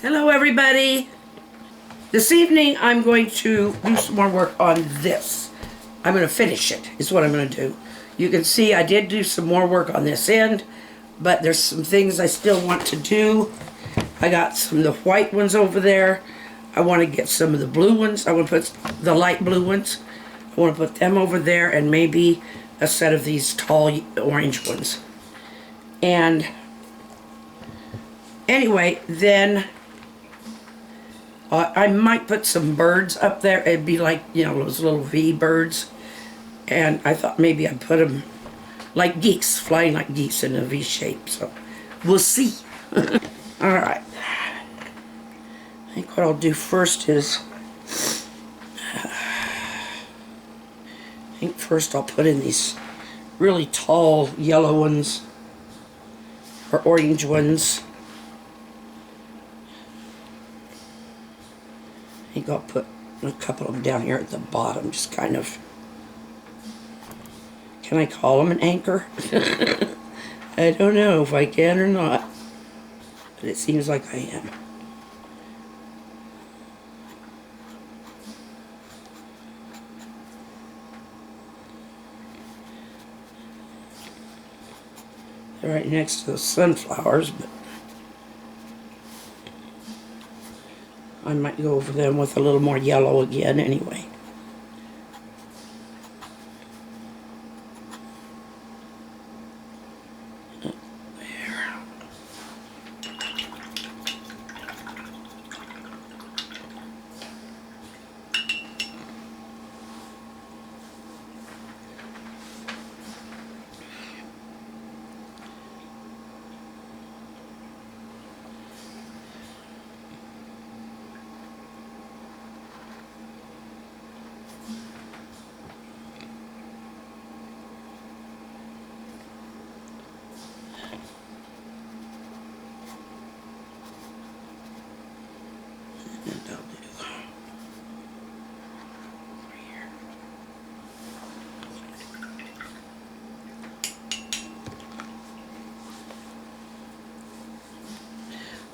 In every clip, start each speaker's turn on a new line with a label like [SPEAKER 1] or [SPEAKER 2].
[SPEAKER 1] Hello everybody. This evening I'm going to do some more work on this. I'm going to finish it, is what I'm going to do. You can see I did do some more work on this end, but there's some things I still want to do. I got some of the white ones over there. I want to get some of the blue ones. I want to put the light blue ones. I want to put them over there and maybe a set of these tall orange ones. And anyway, then I might put some birds up there. It'd be like, you know, those little V birds. And I thought maybe I'd put them like geese, flying like geese in a V shape. So we'll see. Alright. I think what I'll do first is, I'll put in these really tall yellow ones or orange ones. I think I'll put a couple of them down here at the bottom, just kind of, can I call them an anchor? I don't know if I can or not, but it seems like I am. They're right next to the sunflowers, but I might go over them with a little more yellow again anyway. There.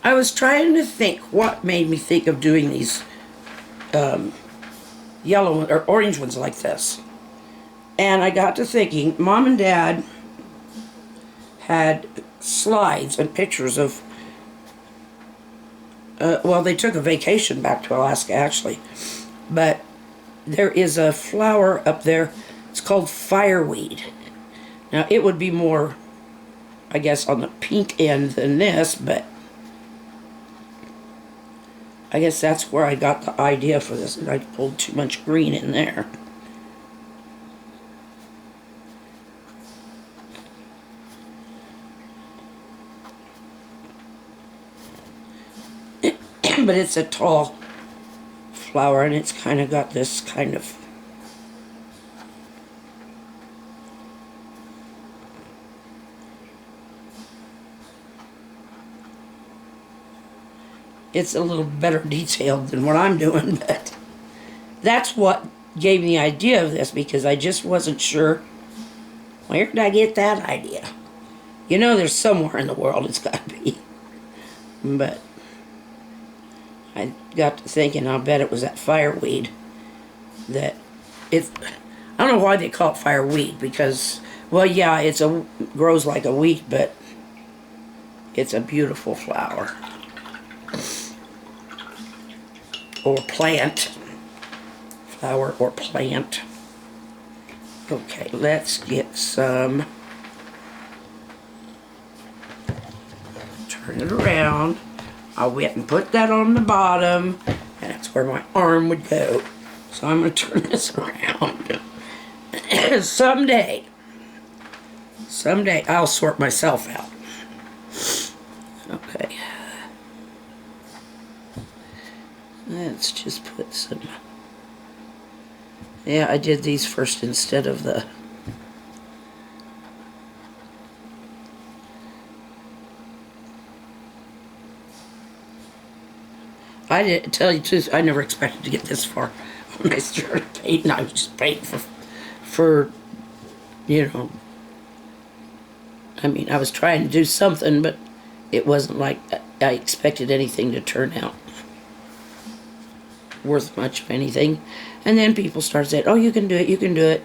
[SPEAKER 1] I was trying to think what made me think of doing these yellow or orange ones like this. And I got to thinking, Mom and Dad had slides and pictures of, well, they took a vacation back to Alaska actually, but there is a flower up there, it's called fireweed. Now it would be more, I guess, on the pink end than this, but I guess that's where I got the idea for this, and I pulled too much green in there. But it's a tall flower, and it's kind of got this kind of it's a little better detailed than what I'm doing, but that's what gave me the idea of this, because I just wasn't sure, where did I get that idea? You know, there's somewhere in the world it's got to be. But I got to thinking, I'll bet it was that fireweed that it, I don't know why they call it fireweed, because, well, yeah, grows like a weed, but it's a beautiful flower. Or plant. Flower or plant. Okay, let's get some. Turn it around. I went and put that on the bottom, and that's where my arm would go. So I'm going to turn this around. Someday I'll sort myself out. Okay. Let's just put some, yeah, I did these first instead of the, I didn't tell you the truth, I never expected to get this far when I started painting. I was just painting for, you know, I mean, I was trying to do something, but it wasn't like I expected anything to turn out worth much of anything. And then people started saying, oh, you can do it, you can do it.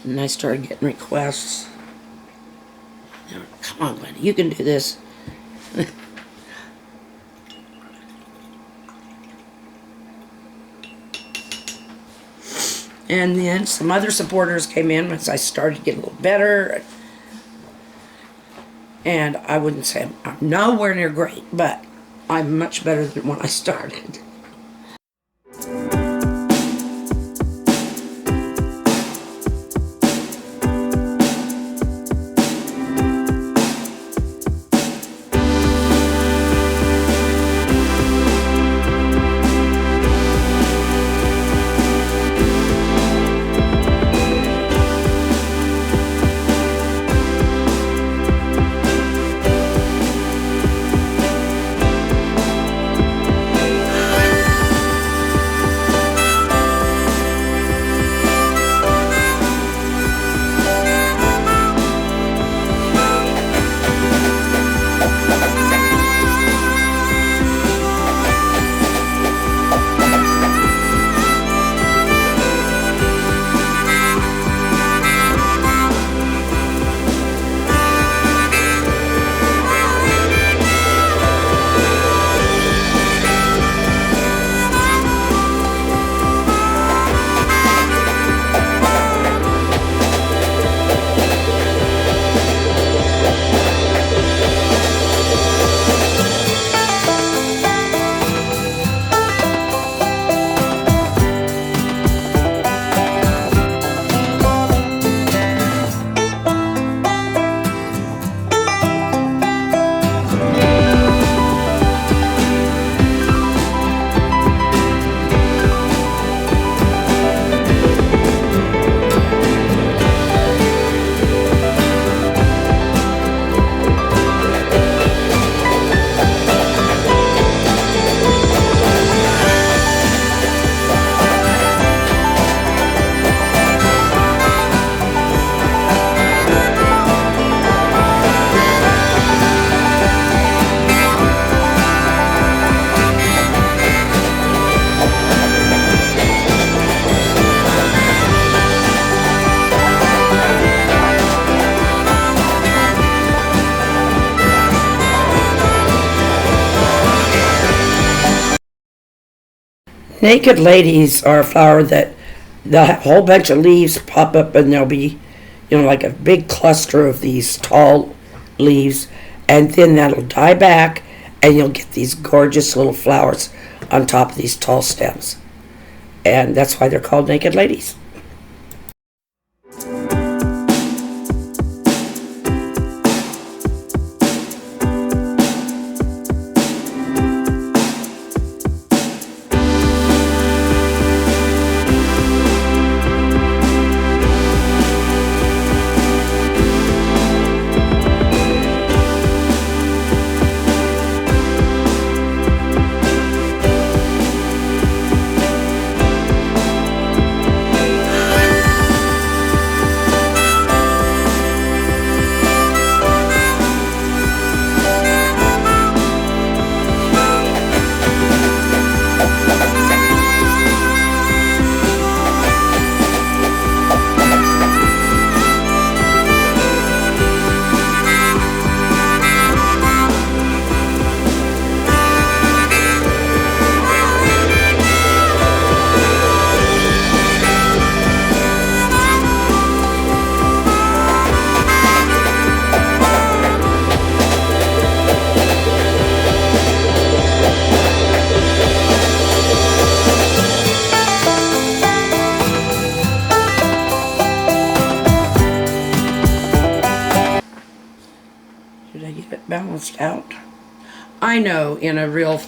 [SPEAKER 1] And I started getting requests. Come on, Glenn, you can do this. And then some other supporters came in once I started to get a little better. And I wouldn't say I'm nowhere near great, but I'm much better than when I started. Naked ladies are a flower that they'll have a whole bunch of leaves pop up, and there'll be, like a big cluster of these tall leaves, and then that'll die back, and you'll get these gorgeous little flowers on top of these tall stems. And that's why they're called naked ladies. Balanced out. I know in a real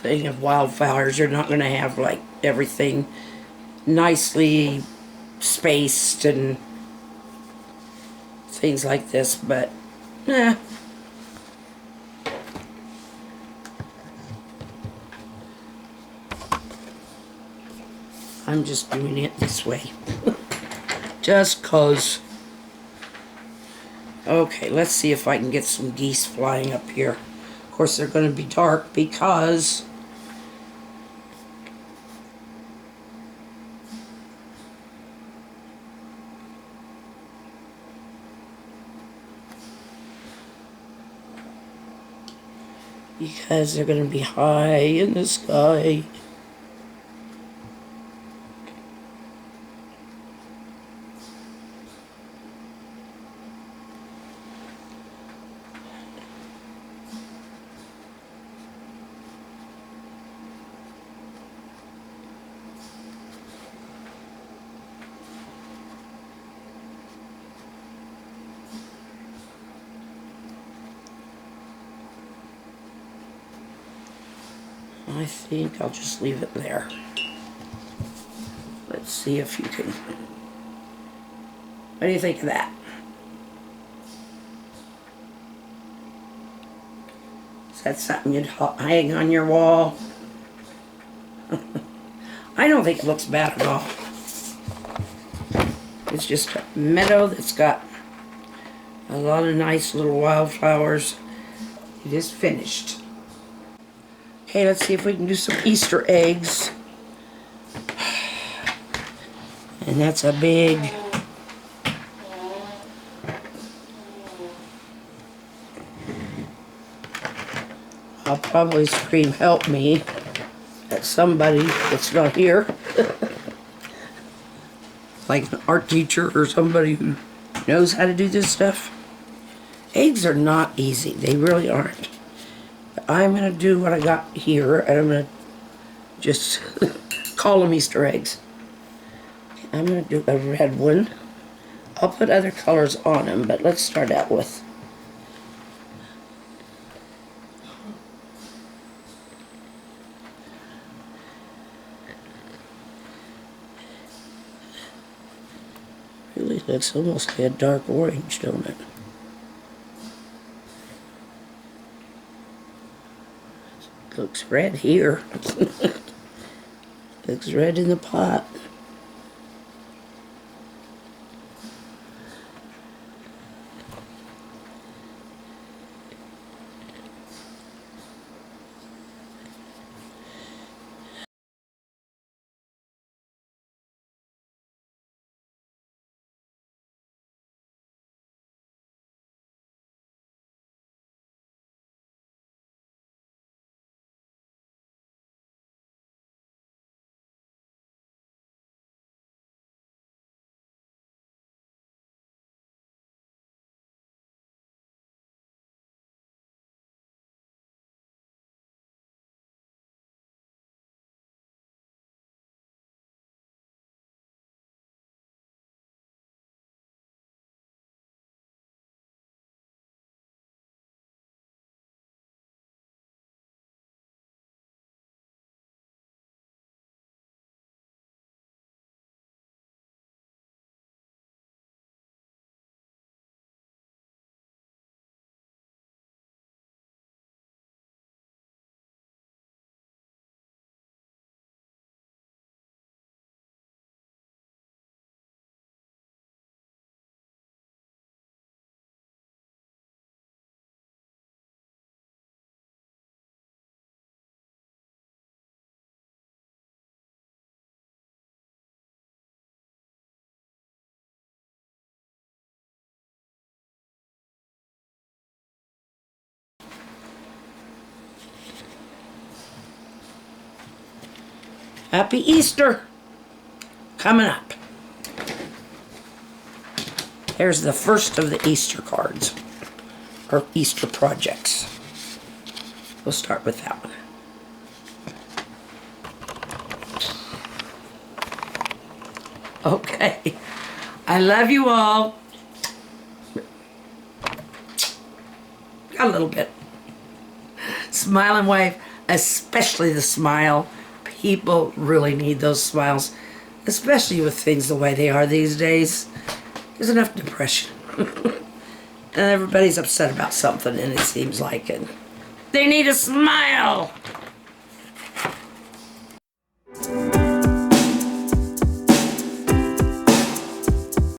[SPEAKER 1] thing of wildflowers, you're not going to have like everything nicely spaced and things like this, but I'm just doing it this way. Just 'cause Okay, let's see if I can get some geese flying up here. Of course, they're going to be dark because they're going to be high in the sky. I think I'll just leave it there. Let's see if you can... What do you think of that? Is that something you'd hang on your wall? I don't think it looks bad at all. It's just a meadow that's got a lot of nice little wildflowers. It is finished. Okay, let's see if we can do some Easter eggs. And that's a big... I'll probably scream, "Help me," at somebody that's not here. Like an art teacher or somebody who knows how to do this stuff. Eggs are not easy. They really aren't. I'm going to do what I got here, and I'm going to just call them Easter eggs. I'm going to do a red one. I'll put other colors on them, but let's start out with... Really looks almost like a dark orange, don't it? Looks red here. Looks red in the pot. Happy Easter! Coming up. There's the first of the Easter cards, or Easter projects. We'll start with that one. Okay. I love you all. Got a little bit. Smile and wave, especially the smile. People really need those smiles, especially with things the way they are these days. There's enough depression. And everybody's upset about something, and it seems like it. They need a smile.